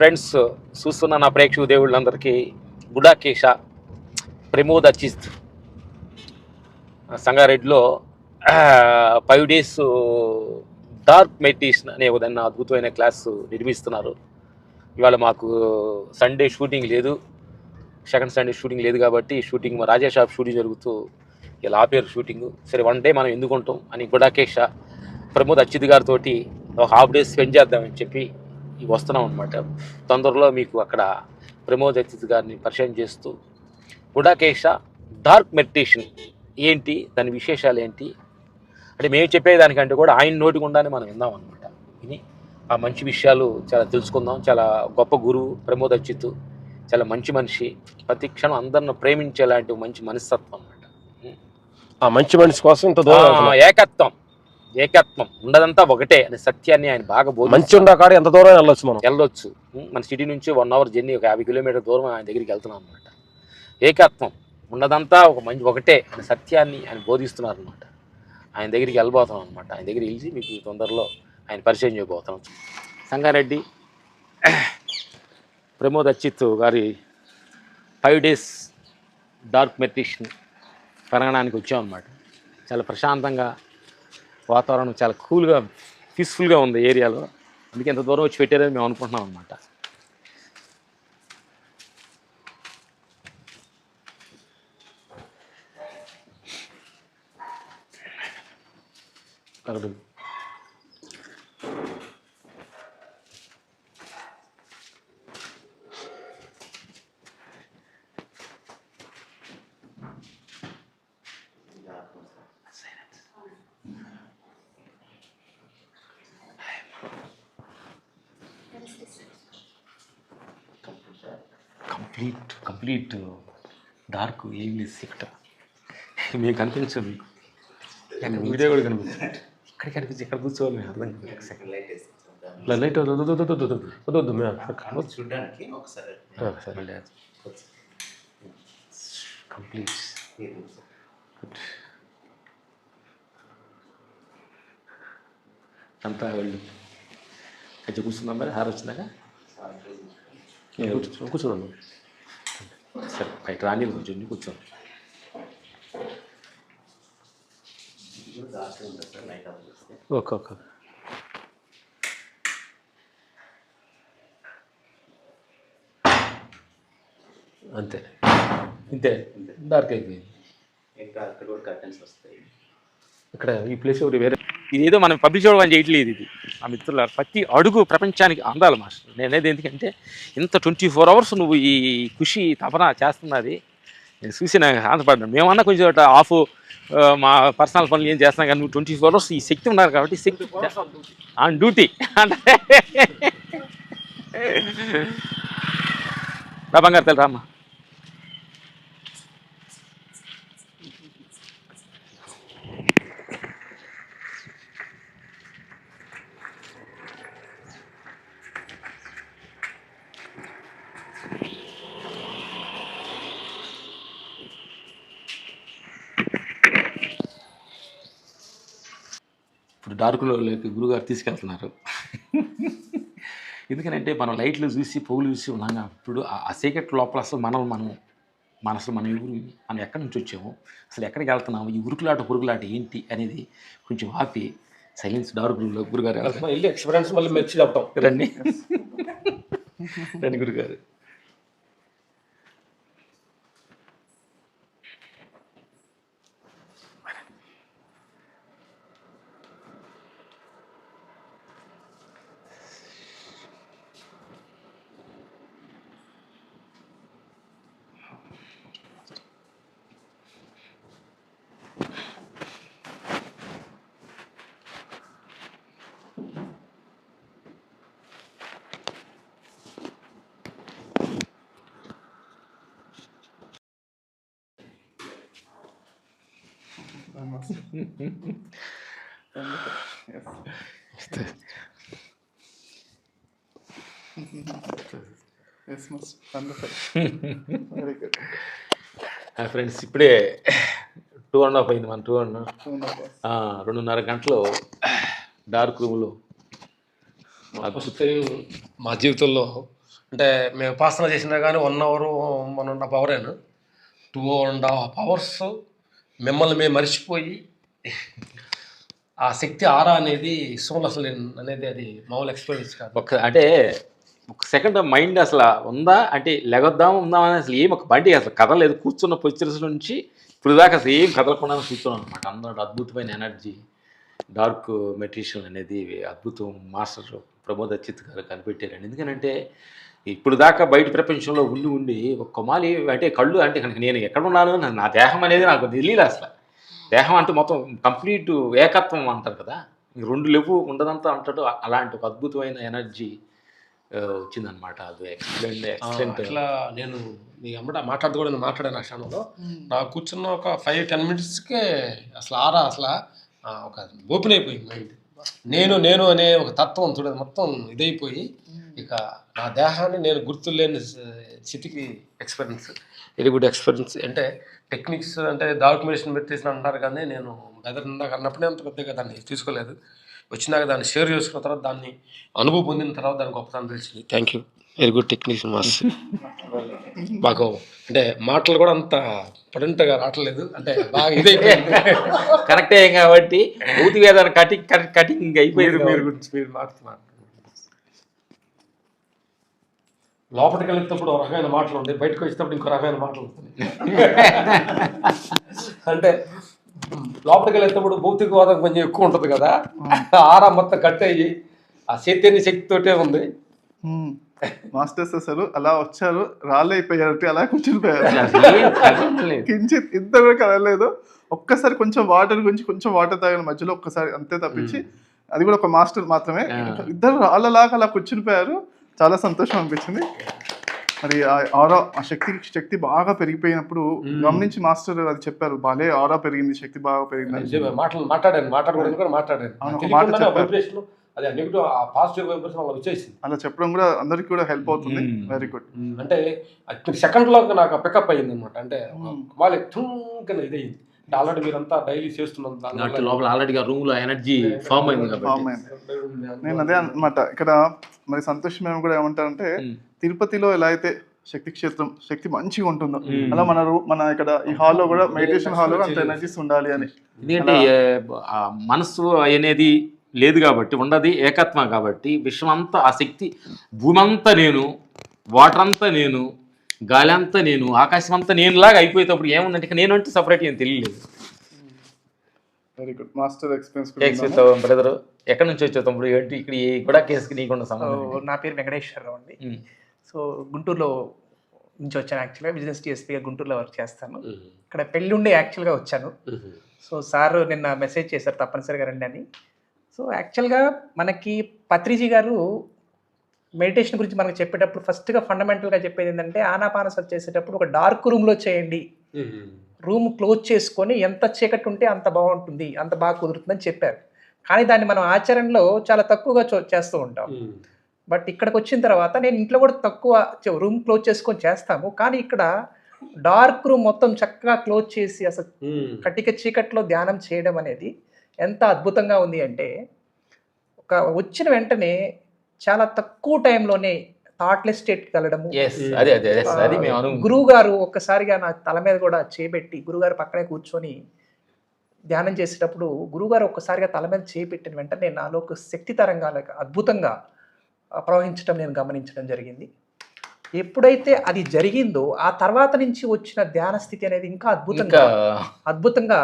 Friends, చూస్తున్న నా ప్రేక్షకు దేవుళ్ళందరికీ గుడాకేశ ప్రమోద్ అచిత్ సంగారెడ్డిలో 5 days డార్క్ మెడిటేషన్ అనే ఒక అద్భుతమైన క్లాసు నిర్మిస్తున్నారు. ఇవాళ మాకు సండే షూటింగ్ లేదు, సెకండ్ సండే షూటింగ్ లేదు కాబట్టి షూటింగ్ మా రాజా షాప్ షూటింగ్ జరుగుతూ ఇలా ఆపేరు షూటింగ్. సరే, 1 day మనం ఎందుకుంటాం అని గుడాకేశ ప్రమోద్ అచిత్ గారితో ఒక హాఫ్ డే స్పెండ్ చేద్దామని చెప్పి వస్తున్నాం అనమాట. తొందరలో మీకు అక్కడ ప్రమోద్ అచిత్ గారిని పరిచయం చేస్తూ గుడాకేశ డార్క్ మెడిటేషన్ ఏంటి, దాని విశేషాలు ఏంటి అంటే మేము చెప్పేదానికంటే కూడా ఆయన నోటి గుండానే మనం విందాం అనమాట. విని ఆ మంచి విషయాలు చాలా తెలుసుకుందాం. చాలా గొప్ప గురువు ప్రమోద్ అచిత్, చాలా మంచి మనిషి, ప్రతి క్షణం అందరిని ప్రేమించేలాంటి మంచి మనస్తత్వం అనమాట. ఆ మంచి మనిషి కోసం ఇంత దూరం ఏకత్వం ఉండదంతా ఒకటే అనే సత్యాన్ని ఆయన బాగా మంచి ఉండకాడ ఎంత దూరం వెళ్ళొచ్చు. మన సిటీ నుంచి 1 hour జర్నీ, ఒక 50 kilometers దూరం ఆయన దగ్గరికి వెళ్తున్నాం అనమాట. ఏకత్వం ఉన్నదంతా ఒకటే అనే సత్యాన్ని ఆయన బోధిస్తున్నారు అనమాట. ఆయన దగ్గరికి వెళ్ళబోతున్నాం అనమాట. ఆయన దగ్గర వెళ్ళి మీకు తొందరలో ఆయన పరిచయం చేయబోతున్నాం. సంగారెడ్డి ప్రమోద్ అచిత్ గారి 5 days డార్క్ మెడిటేషన్ పెరగడానికి వచ్చాం అనమాట. చాలా ప్రశాంతంగా, వాతావరణం చాలా కూల్గా, పీస్ఫుల్గా ఉంది ఏరియాలో. అందుకే ఎంత దూరం వచ్చి పెట్టారని మేము అనుకుంటున్నాం అనమాట. అక్కడ కంప్లీట్ డార్క్, ఏం లేదు, ఇక్కడ మీకు కనిపించదు, వీడియో కూడా కనిపించదు. ఇక్కడ కనిపించి ఇక్కడ కూర్చోవాలి, మేము అర్థం లైట్ వద్దు కంప్లీట్ అంతా వెళ్ళు కొంచెం కూర్చుందాం. మరి హార్ వచ్చిందాక కూర్చోండి. సరే, బయట రాని కొంచెం కూర్చోండి. ఓకే అంతే, ఇంతే డార్క్ అయిపోయింది. ఇక్కడ ఈ ప్లేస్ ఒకటి వేరే, ఇదేదో మనం పబ్లిష్ అవ్వడం చేయట్లేదు. ఇది ఆ మిత్రుల ప్రతి అడుగు ప్రపంచానికి అందాలి మాస్టర్. నేనేది ఎందుకంటే ఇంత 24 hours నువ్వు ఈ ఖుషి తపన చేస్తున్నది నేను చూసి నాకు ఆనందపడ్డాను. మేమన్నా కొంచెం ఆఫ్ మా పర్సనల్ పనులు ఏం చేస్తున్నాం కానీ నువ్వు 24 hours ఈ శక్తి ఉన్నారు కాబట్టి శక్తి ఆన్ డ్యూటీ అంటే నా బంగారు తల్లి రామ్మా. ఇప్పుడు డార్క్లోకి గురుగారు తీసుకెళ్తున్నారు. ఎందుకనంటే మనం లైట్లు చూసి పువ్వులు చూసి ఉన్నాగా, ఇప్పుడు ఆ సీక్రెట్ లోపల అసలు మనం ఎవరు, మనం ఎక్కడి నుంచి వచ్చాము, అసలు ఎక్కడికి వెళ్తున్నాము, ఈ ఉరుకులాట పొరుగులాట ఏంటి అనేది కొంచెం ఆపి సైలెన్స్ డార్క్లో గురుగారు వెళ్ళి ఎక్స్పీరియన్స్ మళ్ళీ మెచ్చి చెప్తాం. రండి రండి గురుగారు. ఫ్రెండ్స్, ఇప్పుడే 2.5 అయింది. మన 2.5 గంటలు డార్క్ రూమ్లో మా జీవితంలో అంటే మేము ఉపాసన చేసినా కానీ 1 అవర్ మనం నా పవరేను 2.5 అవర్స్ మిమ్మల్ని మేము మర్చిపోయి ఆ శక్తి ఆరా అనేది సోల్ అసలు అనేది అది మామూలు ఎక్స్పీరియన్స్ కాదు. అంటే ఒక సెకండ్ మైండ్ అసలు ఉందా అంటే లెగొద్దాం ఉందాం అని అసలు ఏం ఒక బండి అసలు కదలేదు. కూర్చున్న పొజిషన్స్ నుంచి ఇప్పుడు దాకా అసలు ఏం కదలకుండా కూర్చున్నాం అనమాట. అందరూ అద్భుతమైన ఎనర్జీ డార్క్ మెటీరియల్ అనేది అద్భుతం మాస్టర్ ప్రమోద్ అచ్యుత్ గారు కనిపెట్టారండి. ఎందుకనంటే ఇప్పుడు దాకా బయట ప్రపంచంలో ఉండి ఒక కొమాలి అంటే కళ్ళు అంటే కనుక నేను ఎక్కడ ఉన్నాను నా దేహం అనేది నాకు తెలియదు అసలు. దేహం అంటే మొత్తం కంప్లీట్ ఏకత్వం అంటారు కదా, 2 లేవు ఉండదంతా అంటాడు. అలాంటి ఒక అద్భుతమైన ఎనర్జీ వచ్చిందనమాట. అది ఎక్సలెంట్. అట్లా నేను మీ అమ్మట మాట్లాడుతూ కూడా నేను మాట్లాడాను ఆ క్షణంలో. నాకు కూర్చున్న ఒక 5-10 మినిట్స్కే అసలు ఆరా అసలు ఒక ఓపెన్ అయిపోయింది మైండ్. నేను అనే ఒక తత్వం చూడదు మొత్తం ఇదైపోయి ఇక నా దేహాన్ని నేను గుర్తులేని స్థితికి ఎక్స్పీరియన్స్. Very good experience. అంటే టెక్నిక్స్ అంటే డాక్యుమెంటేషన్ పెట్టేసి అంటారు కానీ నేను ఇందాక అన్నప్పుడే అంత పెద్దగా దాన్ని తీసుకోలేదు. వచ్చినాక దాన్ని షేర్ చేసుకున్న తర్వాత దాన్ని అనుభవం పొందిన తర్వాత దాని గొప్పతనం తెలిసింది. Thank you. Very good techniques master. మాకు అంటే మాటలు కూడా అంత పడంతగా రావట్లేదు, అంటే బాగా ఇదైపోయింది. కరెక్టే కాబట్టి భౌతిక వేదాన్ని కటింగ్ అయిపోయింది. మీరు గురించి మీరు మాట్లాడుతున్నారు. లోపలికి వెళ్ళేటప్పుడు ఒక రకమైన మాటలు ఉంటాయి, బయటకు వచ్చేటప్పుడు ఇంకో రకమైన మాటలు వస్తాయి. అంటే లోపలికి వెళ్ళేటప్పుడు భౌతికవాదం కొంచెం ఎక్కువ ఉంటుంది కదా, ఆరా మొత్తం కట్ అయ్యి ఆ చైతన్య శక్తితోటే ఉంది. మాస్టర్స్ అసలు అలా వచ్చారు, రాళ్ళు అయిపోయారు, అలా కూర్చునిపోయారు. కించిత్ ఇంత కూడా కదలేదు. ఒక్కసారి కొంచెం వాటర్ గురించి కొంచెం వాటర్ తాగిన మధ్యలో ఒక్కసారి అంతే తప్పించి, అది కూడా ఒక మాస్టర్ మాత్రమే. ఇద్దరు రాళ్ళలాగా అలా కూర్చునిపోయారు. చాలా సంతోషం అనిపించింది. మరి ఆ శక్తి బాగా పెరిగిపోయినప్పుడు గమనించి మాస్టర్ అది చెప్పారు, బాలే ఆరా పెరిగింది, శక్తి బాగా పెరిగింది. అలా చెప్పడం కూడా అందరికి కూడా హెల్ప్ అవుతుంది. Very good. అంటే సెకండ్ లో నాకు పికప్ అయ్యింది అనమాట. అంటే వాళ్ళు ఇదయింది. ఆల్రెడీ మీరంతా డైలీ చేస్తున్నారు లోపల ఆల్రెడీగా రూమ్ లో ఎనర్జీ ఫామ్ అయింది. నేను అదే అన్నమాట. ఇక్కడ మరి సంతోష్ మేము కూడా ఏమంటారంటే, తిరుపతిలో ఎలా అయితే శక్తి క్షేత్రం శక్తి మంచిగా ఉంటుందో అలా మన ఇక్కడ ఈ హాల్లో కూడా మెడిటేషన్ హాల్లో అంత ఎనర్జీస్ ఉండాలి అని. ఎందుకంటే మనసు అనేది లేదు కాబట్టి ఉండదు, ఏకత్వం కాబట్టి విశ్వం అంతా ఆ శక్తి, భూమి అంతా నేను, వాటర్ అంతా నేను, గాలి అంతా నేను, ఆకాశం అంతా నేనులాగా అయిపోయేటప్పుడు ఏముందంటే నేను అంటే సపరేట్ ఏం తెలియలేదు. Very good master experience. Brother ఎక్కడి నుంచి వచ్చావు తమ్ముడు? ఏంటి ఇక్కడ కూడా కేసుకి నీకున్న సంబంధం? నా పేరు వెంకటేశ్వరరావు అండి. సో గుంటూరులో నుంచి వచ్చాను. యాక్చువల్గా బిజినెస్ టీఎస్పీగా గుంటూరులో వర్క్ చేస్తాను. ఇక్కడ పెళ్ళి ఉండి యాక్చువల్గా వచ్చాను. సో సార్ నిన్న మెసేజ్ చేశారు తప్పనిసరిగా రండి అని. సో యాక్చువల్గా మనకి పత్రిజీ గారు మెడిటేషన్ గురించి మనకు చెప్పేటప్పుడు ఫస్ట్గా ఫండమెంటల్గా చెప్పేది ఏంటంటే, ఆనాపానసతి చేసేటప్పుడు ఒక డార్క్ రూమ్లో చేయండి, రూమ్ క్లోజ్ చేసుకొని ఎంత చీకటి ఉంటే అంత బాగుంటుంది, అంత బాగా కుదురుతుందని చెప్పారు. కానీ దాన్ని మనం ఆచరణలో చాలా తక్కువగా చేస్తూ ఉంటాం. బట్ ఇక్కడికి వచ్చిన తర్వాత నేను ఇంట్లో కూడా తక్కువ రూమ్ క్లోజ్ చేసుకొని చేస్తాము, కానీ ఇక్కడ డార్క్ రూమ్ మొత్తం చక్కగా క్లోజ్ చేసి అసలు కటిక చీకట్లో ధ్యానం చేయడం అనేది ఎంత అద్భుతంగా ఉంది అంటే, ఒక వచ్చిన వెంటనే చాలా తక్కువ టైంలోనే థాట్లెస్ స్టేట్కి వెళ్ళడము. గురువు గారు ఒక్కసారిగా నా తల మీద కూడా చేపెట్టి, గురుగారు పక్కనే కూర్చొని ధ్యానం చేసేటప్పుడు గురువుగారు ఒక్కసారిగా తల మీద చేపెట్టిన వెంటనే నాలో ఒక శక్తి తరంగాలకు అద్భుతంగా ప్రవహించడం నేను గమనించడం జరిగింది. ఎప్పుడైతే అది జరిగిందో ఆ తర్వాత నుంచి వచ్చిన ధ్యాన స్థితి అనేది ఇంకా అద్భుతంగా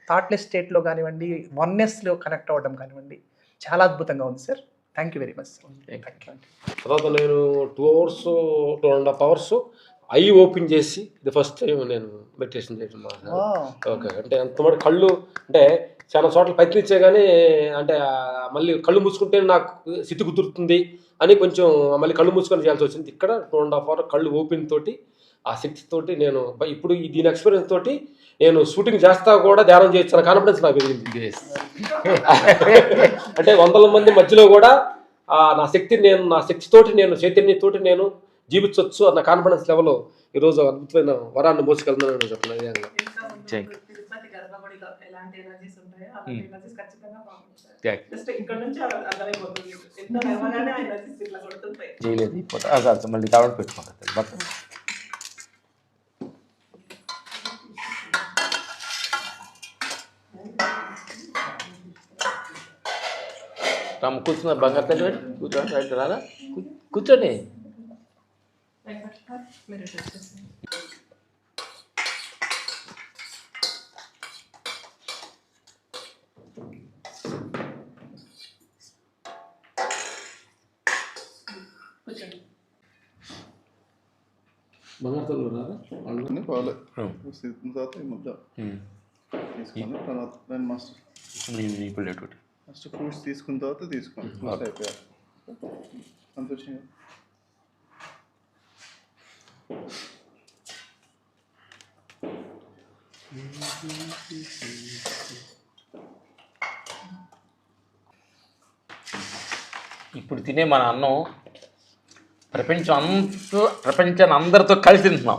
థాట్లెస్ స్టేట్లో కానివ్వండి, వన్నెస్లో కనెక్ట్ అవ్వడం కానివ్వండి, చాలా అద్భుతంగా ఉంది sir. Thank you very much. తర్వాత నేను 2.5 అవర్స్ ఐ ఓపెన్ చేసి ఇది ఫస్ట్ టైం నేను మెడిటేషన్ చేయడం. ఓకే, అంటే ఎంతమంది కళ్ళు అంటే చాలా చోట్ల ప్రయత్నించే కానీ అంటే మళ్ళీ కళ్ళు మూసుకుంటే నాకు స్థితి కుదురుతుంది అని కొంచెం మళ్ళీ కళ్ళు మూసుకొని చేయాల్సి వచ్చింది. ఇక్కడ 2.5 అవర్ కళ్ళు ఓపెన్ తోటి ఆ శక్తితోటి నేను ఇప్పుడు దీని ఎక్స్పీరియన్స్ తోటి నేను షూటింగ్ చేస్తా కూడా ధ్యానం చేయొచ్చు అన్న కాన్ఫిడెన్స్ నాకు పెరిగింది. అంటే 100 మంది మధ్యలో కూడా నా శక్తితోటి నేను చైతన్యతోటి నేను జీవించవచ్చు అన్న కాన్ఫిడెన్స్ లెవెల్లో ఈరోజు అద్భుతమైన వరాన్ని మోసుకెళ్తున్నాను చెప్పిన. జస్ట్ ఇక్కడ నుంచి అర్థమైపోతుంది ఎంత లేవగానే ఆయన ఇట్లా కొడుతుంటాయి. చేయలేదు ఇప్పుడు మళ్ళీ కాబట్టి పెట్టుకుంటుంది బట్ రాము కూర్చున్నారు బంగారు తల్లి కూర్చోండి రైట్ రాదా కూర్చోండి. బంగారు రాదా అన్నీ పోవాలి తీసుకున్న తర్వాత ఈ ముద్ద తీసుకొని తర్వాత దాన్ని ఇప్పుడు ఫస్ట్ ఫ్రూట్స్ తీసుకున్న తర్వాత తీసుకోండి. ఫ్రూట్స్ అయిపోయారు సంతోషంగా. ఇప్పుడు తినే మన అన్నం ప్రపంచాన్ని అందరితో కలిసి తింటున్నాం.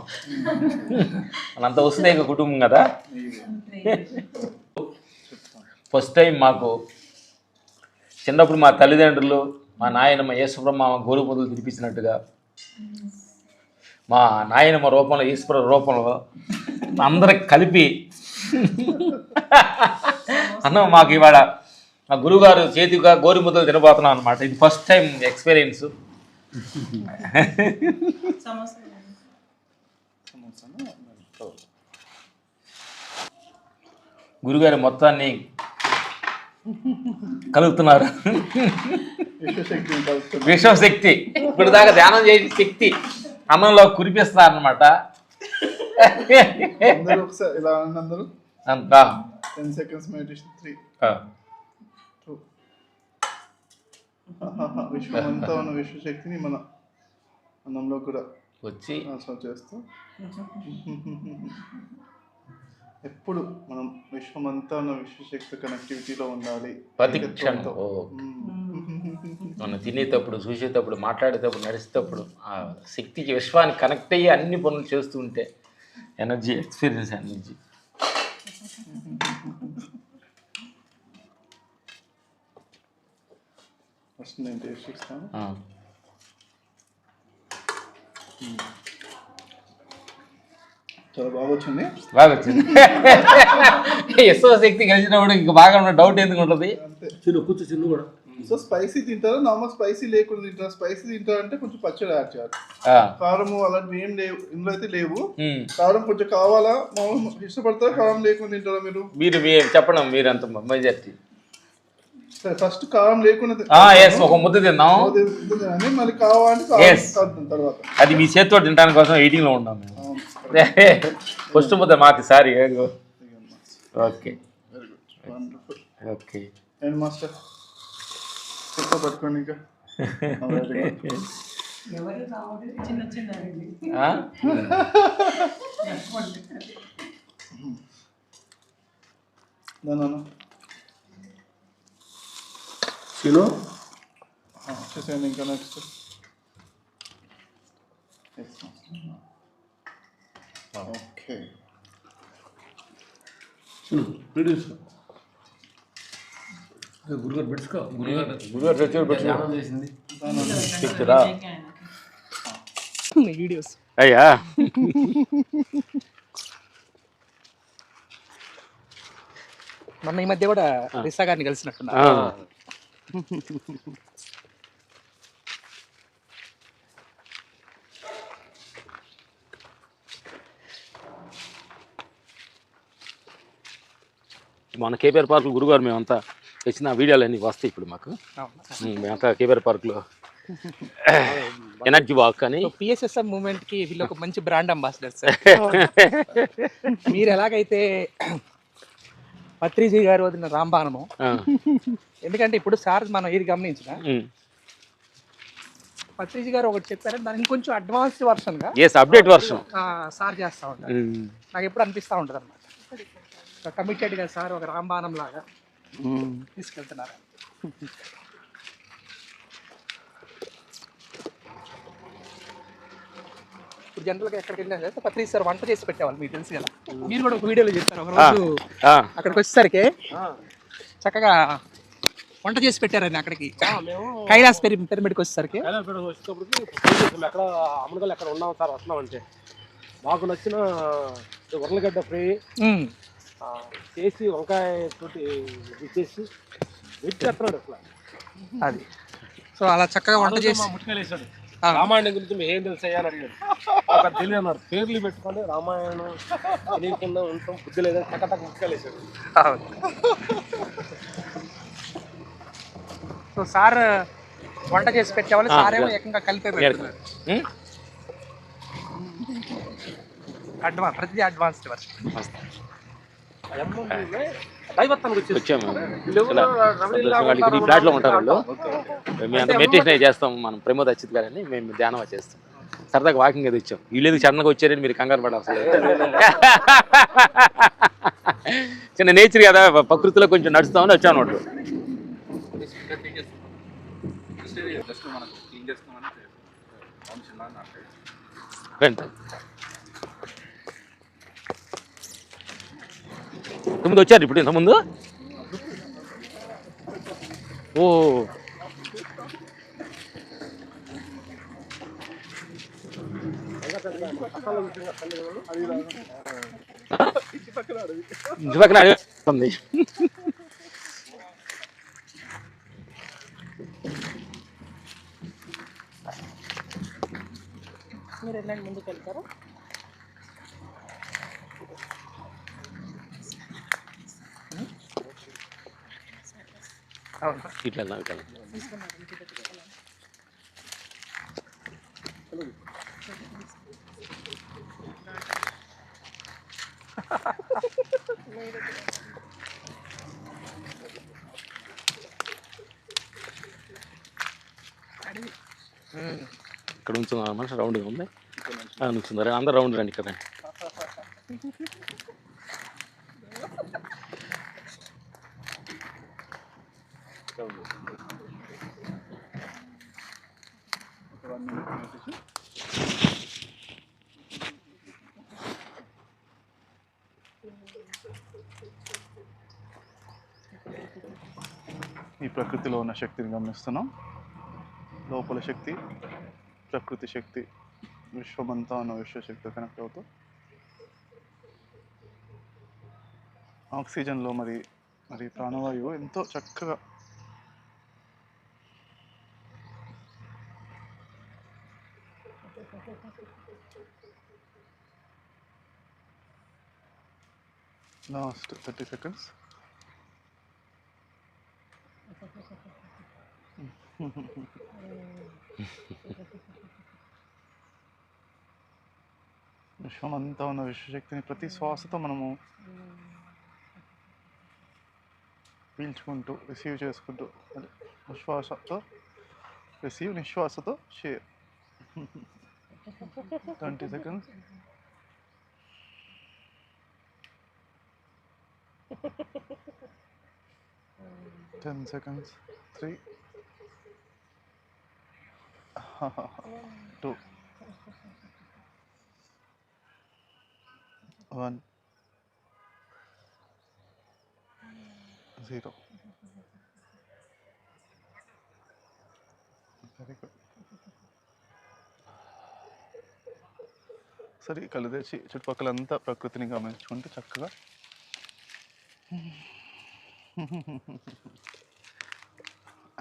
మనంత వసుదైక కుటుంబం కదా. ఫస్ట్ టైం మాకు చిన్నప్పుడు మా తల్లిదండ్రులు మా నాయనమ్మ యేసుబ్రహ్మ గోరుముద్దలు తినిపించినట్టుగా మా నాయనమ్మ రూపంలో ఈశ్వర రూపంలో అందరికి కలిపి అన్నం మాకు ఇవాళ మా గురువుగారు చేతిగా గోరుముద్దలు తినబోతున్నాం అనమాట. ఇది ఫస్ట్ టైం ఎక్స్పీరియన్స్. గురుగారి మొత్తాన్ని కలుగుతున్నారు. విశ్వశక్తి ఇప్పుడు దాకా ధ్యానం చేసే శక్తి అన్నంలో కురిపిస్తున్నారు అనమాట. ఇలా అందరూ అంతా 10 seconds meditation 3 2 విశ్వమంతా ఉన్న విశ్వశక్తిని మన అన్నంలో కూడా వచ్చి చేస్తూ ఎప్పుడు మనం విశ్వమంతా ఉన్న విశ్వశక్తి కనెక్టివిటీలో ఉండాలి. ప్రతి క్షణం మనం తినేటప్పుడు, చూసేటప్పుడు, మాట్లాడేటప్పుడు, నడిచేటప్పుడు ఆ శక్తికి విశ్వానికి కనెక్ట్ అయ్యి అన్ని పనులు చేస్తూ ఉంటే ఎనర్జీ ఎక్స్పీరియన్స్ ఎనర్జీ. ఫస్ట్ నేను టేస్ట్ ఇస్తాను. చాలా బాగా వచ్చింది. యశోశక్తి కలిసినప్పుడు ఇంకా బాగా ఉన్న డౌట్ ఎందుకు ఉంటుంది. కూర్చో చిన్న కూడా. సో స్పైసీ తింటారు, నార్మల్ స్పైసీ లేకుండా తింటారు. స్పైసీ తింటారు అంటే కొంచెం పచ్చడి యాడ్ చేయాలి. కారము అలాంటివి ఏం లేవు ఇందులో అయితే లేవు. కారం కొంచెం కావాలా మామూలు ఇష్టపడతారా, కారం లేకుండా తింటారా మీరు? మీరు చెప్పండి మీరు అంత మెజారిటీ. సరే ఫస్ట్ కారం లేకుండా ఒక ముద్ద తిందాం, మళ్ళీ కావాలంటే తర్వాత అది మీ చేతితో తినడానికి కోసం ఎయిటింగ్ లో ఉన్నాం మేము. ఫస్ట్ ముద్ద మాకు sorry. Okay okay and master చెప్ప పట్టుకోండి ఇంకా. వచ్చేసేయండి ఇంకా నెక్స్ట్. ఓకే గురుగారు పెట్టుకో. గురుగారు చేసింది వీడియోస్ అయ్యా. మొన్న ఈ మధ్య కూడా రిసా గారిని కలిసినట్టున్నా. మన కేపీఆర్ పార్క్ గురుగారు మేమంతా తెచ్చిన వీడియోలు అన్నీ వస్తాయి ఇప్పుడు మాకు. మేమంతా కేపీఆర్ పార్క్లో ఎనర్జీ వాక్ అని పిఎస్ఎస్ఎం మూవ్మెంట్ కి వీళ్ళు ఒక మంచి బ్రాండ్ అంబాసిడర్ సార్. మీరు ఎలాగైతే పత్రిజీ గారు వదిలిన రాంబాణము, ఎందుకంటే ఇప్పుడు సార్ మనం ఏది గమనించిన పత్రిజీ గారు ఒకటి చెప్పారు, దాని ఇంకొంచెం అడ్వాన్స్ వర్షన్ గా అప్డేట్ వర్షన్ సార్ చేస్తూ ఉంటారు. నాకు ఎప్పుడు అనిపిస్తూ ఉంటుంది అనమాట, కమిటెడ్ గా సార్ ఒక రాంబాణం లాగా తీసుకెళ్తున్నారు. ఇప్పుడు జనరల్గా ఎక్కడికి వెళ్ళినా సరే పత్రిక సార్ వంట చేసి పెట్టేవాళ్ళు, మీకు తెలుసు కదా. మీరు కూడా ఒక వీడియోలో చెప్తారు, ఒక రోజు అక్కడికి వచ్చేసరికి చక్కగా వంట చేసి పెట్టారని అక్కడికి మేము కైలాస్ పిరమిడ్కి వచ్చేసరికి. కైలాసపేట వచ్చేటప్పటికి ఫోన్ చేసాం, ఎక్కడ అమ్మడికల్ ఎక్కడ ఉన్నాం సార్, వస్తున్నాం అంటే మాకు నచ్చిన ఉర్లగడ్డ ఫ్రై చేసి వంకాయ తోటి ఇచ్చేసి వెచ్చేస్తున్నాడు అసలు. అది సో అలా చక్కగా వంట చేసి మా ముట్టుకాయలు వేసాడు. రామాయణం గురించి మేము ఏం తెలుసు అని అడిగాడు. ఒక తెలియదు అన్నారు, పేర్లు పెట్టుకొని రామాయణం తెలియకుండా ఉంటాం బుద్ధి లేదని చక్కగా ముట్టుకాయలు వేసాడు. సో సార్ వంట చేసి పెట్టేవాళ్ళు, సార్ ఏమో ఏకంగా కలిపే పెడుతున్నారు. ప్రతిదీ అడ్వాన్స్ దైవత్వానికి వచ్చేసి వచ్చాము ఈ ఫ్లాట్లో ఉంటారు వాళ్ళు. మేము అంత మెడిటేషన్ చేస్తాం, మనం ప్రమోద్ అచ్యుత్ గారని మేము ధ్యానం చేస్తాం. సరదాగా వాకింగ్ అది వచ్చాం. వీళ్ళు సడన్గా వచ్చారని మీరు కంగారు పడాల్సి చిన్న నేచర్ కదా, ప్రకృతిలో కొంచెం నడుస్తామని వచ్చాను అన్నట్టు. ఇంతకుముందు వచ్చారు, ఇప్పుడు ఇంతకుముందు ఓ ఇంటి పక్కన ఉంది. మీరు వెళ్ళండి, ముందుకు వెళ్తారా? ఇట్లా వెళ్దాం, ఇట్లా ఇక్కడ ఉంచున్నా మనిషి రౌండ్గా ఉంది, నుంచున్నారు అందరు రౌండ్ రండి ఇక్కడ. ఈ ప్రకృతిలో ఉన్న శక్తిని గమనిస్తున్నాం. లోపల శక్తి, ప్రకృతి శక్తి, విశ్వమంతా ఉన్న విశ్వశక్తి కనెక్ట్ అవుతూ ఆక్సిజన్లో మరి ప్రాణవాయువు ఎంతో చక్కగా లాస్ట్ 30 seconds. విశ్వమంతా ఉన్న విశ్వశక్తిని ప్రతి శ్వాసతో మనము పీల్చుకుంటూ రిసీవ్ చేసుకుంటూ, ఉశ్వాసతో రిసీవ్, నిశ్వాసతో share. 20 seconds. 10 seconds. 3, 2, 1, 0. Very good. సరే, కళ్ళు తెరిచి చుట్టుపక్కలంతా ప్రకృతిని గమనించుకుంటూ చక్కగా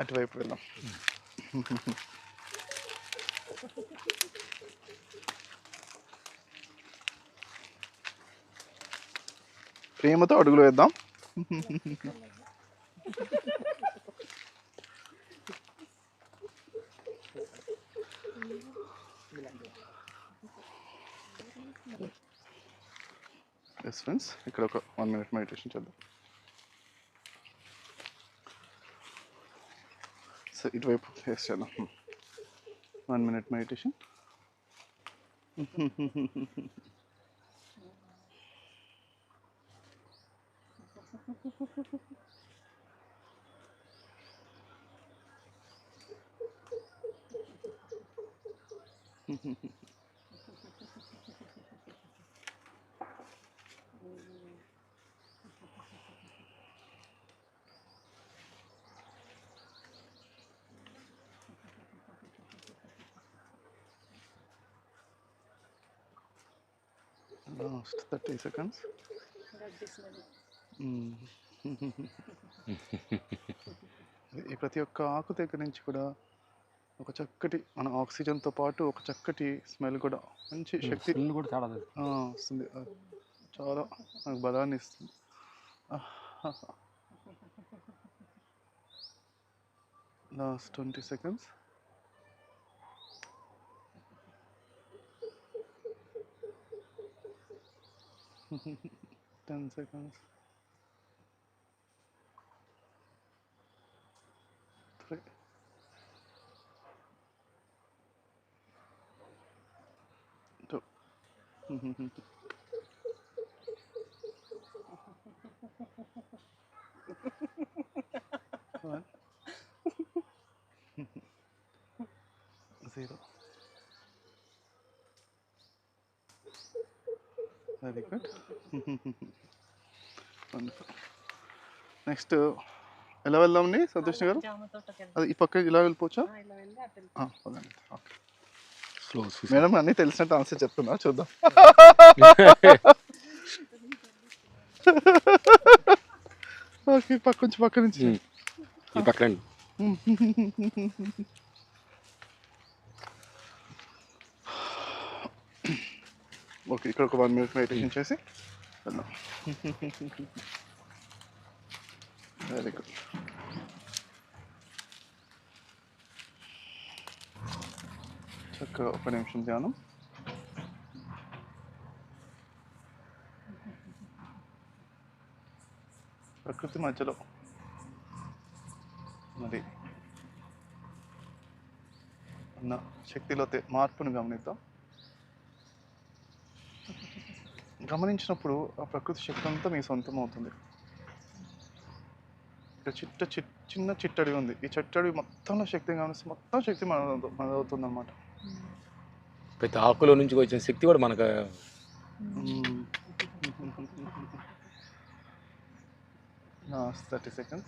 అటువైపు వెళ్దాం. ప్రేమతో అడుగులు వేద్దాం. ఎస్ ఫ్రెండ్స్, ఇక్కడ ఒక 1 minute మెడిటేషన్ చేద్దాం. సో ఇటువైపు ఫేస్ చేద్దాం. 1 minute మెడిటేషన్. Last 30 seconds. ఈ ప్రతి ఒక్క ఆకు దగ్గర నుంచి కూడా ఒక చక్కటి మన ఆక్సిజన్తో పాటు ఒక చక్కటి స్మెల్ కూడా మంచి శక్తి కూడా చాలా వస్తుంది. చాలా నాకు బలాన్ని ఇస్తుంది. Last 20 seconds. Ten seconds. 3. 2. 1. 0. Very good. Next ఎలా వెళ్దామండి సంతోష్ గారు? అది ఈ పక్క ఇలా వెళ్ళిపోవచ్చా? పదండి. ఓకే మేడం, అన్నీ తెలిసినట్టు ఆన్సర్ చెప్తున్నా, చూద్దాం. ఓకే పక్క నుంచి ఈ పక్కన ఓకే ఇక్కడ ఒక 1 minute మెడిటేషన్ చేసి వెళ్దాం. Very good. చక్కగా 1 నిమిషం ధ్యానం. ప్రకృతి మధ్యలో మరి ఉన్న శక్తిలో మార్పును గమనిద్దాం. గమనించినప్పుడు ఆ ప్రకృతి శక్తి అంతా మీ సొంతం అవుతుంది. ఇక్కడ చిన్న చిట్టడి ఉంది. ఈ చిట్టడి మొత్తంలో శక్తిని గమనిస్తే మొత్తం శక్తి మనదవుతుంది అన్నమాట. ప్రతి ఆకులో నుంచి వచ్చిన శక్తి కూడా మనకు last 30 seconds.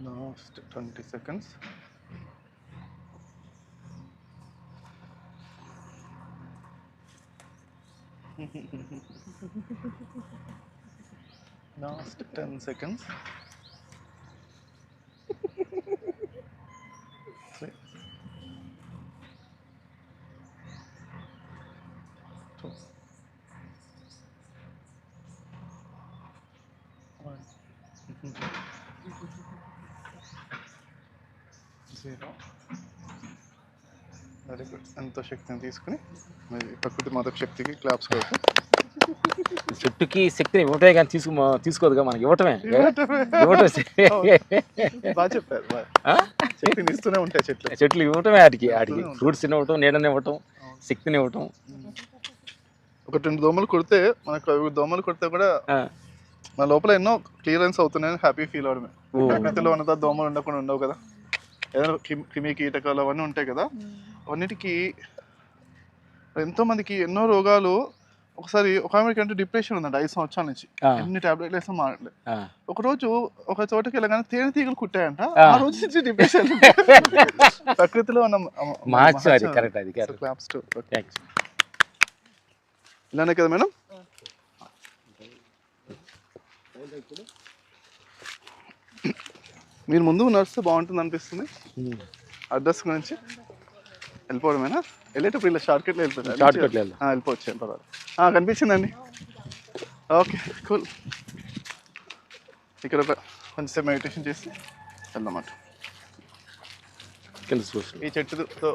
Last 20 seconds. Last 10 seconds. 3, 2, 1. 0. Very good. ఎంతో శక్తిని తీసుకుని మరి ప్రకృతి మాతకు శక్తికి క్లాప్స్ కొడతాం. చెట్టుకి శక్తిని ఇవ్వటమే కానీ తీసుకోదుగా, మనకి ఇవ్వటమే. బాగా చెప్పారు. శక్తిని ఇస్తూనే ఉంటాయి చెట్లు ఇవ్వటమే, వాటికి ఫ్రూట్స్ ఇవ్వటం, నీడని ఇవ్వటం, శక్తిని ఇవ్వటం. ఒక 2 దోమలు కొడితే మనకు దోమలు కొడితే కూడా మన లోపల ఎన్నో క్లియరెన్స్ అవుతున్నాయని హ్యాపీ ఫీల్ అవడమే. ప్రకృతిలో ఉన్నదా దోమలు ఉండకుండా ఉండవు కదా, ఏదైనా క్రిమి కీటకాలు అవన్నీ ఉంటాయి కదా, అవన్నిటికీ ఎంతో మందికి ఎన్నో రోగాలు. ఒకసారి ఒక ఆమెకి అంటే డిప్రెషన్ ఉందండి 5 సంవత్సరాల నుంచి, ఎన్ని టాబ్లెట్లు వేసినా మారట్లేదు. ఒకరోజు ఒక చోటకి వెళ్ళగానే తేనె తీగలు కుట్టాయంట. ఆ రోజు నుంచి డిప్రెషన్. ప్రకృతిలో ఉన్న ఇలానే కదా మేడం. మీరు ముందు నడిస్తే బాగుంటుంది అనిపిస్తుంది. అడ్రస్ గురించి వెళ్ళిపోవడమేనా? వెళ్ళేటప్పుడు ఇలా షార్ట్ కట్లో వెళ్ళిపోవచ్చు. కనిపించిందండి. Okay cool. ఇక్కడ ఒక కొంచెం మెడిటేషన్ చేసి వెళ్దామాట. ఈ చెట్టుతో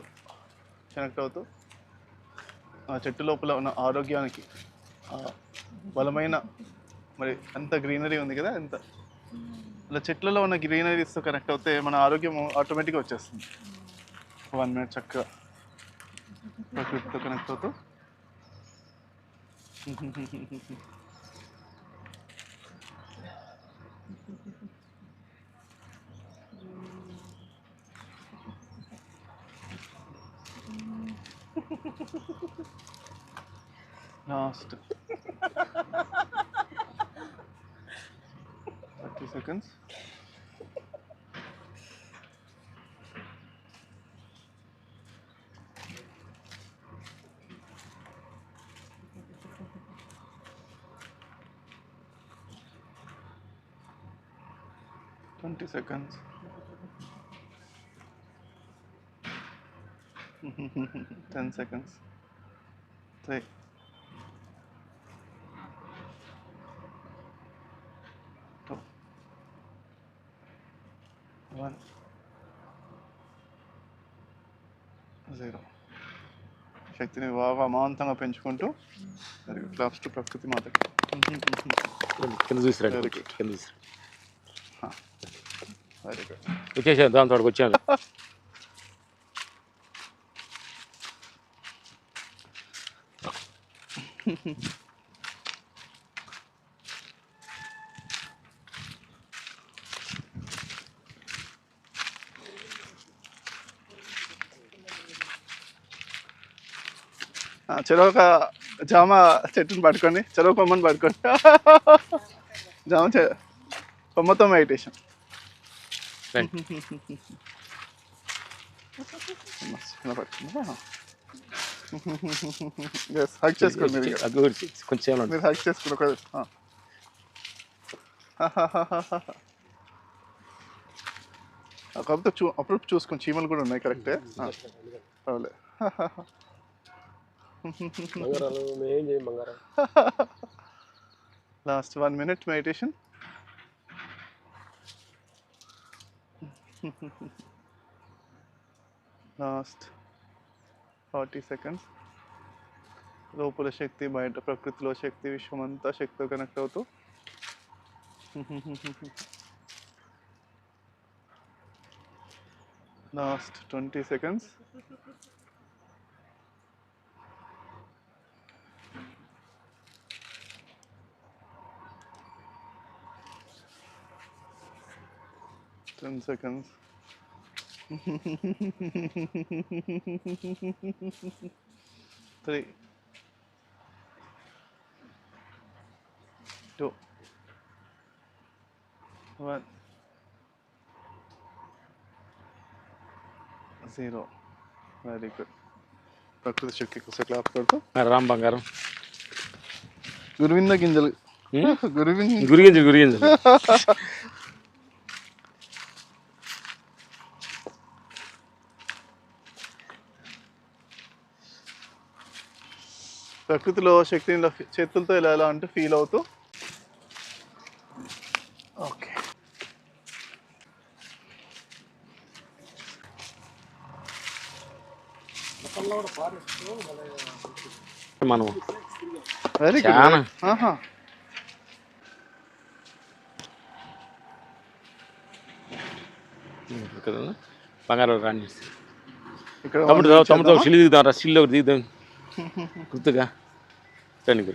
కనెక్ట్ అవుతూ ఆ చెట్టు లోపల ఉన్న ఆరోగ్యానికి బలమైన మరి అంత గ్రీనరీ ఉంది కదా, ఎంత అలా చెట్లలో ఉన్న గ్రీనరీస్తో కనెక్ట్ అవుతే మన ఆరోగ్యం ఆటోమేటిక్గా వచ్చేస్తుంది. 1 minute చక్కగా ప్రకృతితో కనెక్ట్ అవుతూ లాస్ట్ seconds. Seconds. 10 seconds. 3, 2, 1, 0. శక్తిని బాగా అమాంతంగా పెంచుకుంటూ క్లాప్స్ టు ప్రకృతి మాతకి. కింద చూసిరాడు Very good. కింద చూసి వెరీ గుడ్. వచ్చేసాను దాని తోడికి వచ్చాను. చెరో ఒక జామ చెట్టుని పట్టుకోండి, చెరో కొమ్మని పట్టుకోండి. జామ కొమ్మతో మెడిటేషన్. హక్ చేసుకోండి కొంచెం మీరు హక్ చేసుకుని ఒక కాకపోతే అప్పుడు చూసుకోండి, చీమలు కూడా ఉన్నాయి. కరెక్టే. అవులే. Last 1 minute meditation. Last 40 seconds. లోపల శక్తి, బయట ప్రకృతిలో శక్తి, విశ్వమంతా శక్తితో కనెక్ట్ అవుతూ last 20 seconds. Ten seconds. 3, 2, 1, 0. Very good. ప్రకృతి శక్తి కోసం క్లాప్ కొడుతూ రామ్ బంగారం గురువింద గింజలు. గురిగింజలు ప్రకృతిలో శక్తిని చేతులతో ఎలా అంటే ఫీల్ అవుతూ. ఓకే. మనం వెరీ చాలా. గుడ్. బంగారం రాని ఇక్కడ తమ్ముడు తమ్ముడు స్టిల్ దిగుదాం రా, స్టిల్ ఒకటి దిగుదాం గుర్తుగా రండి.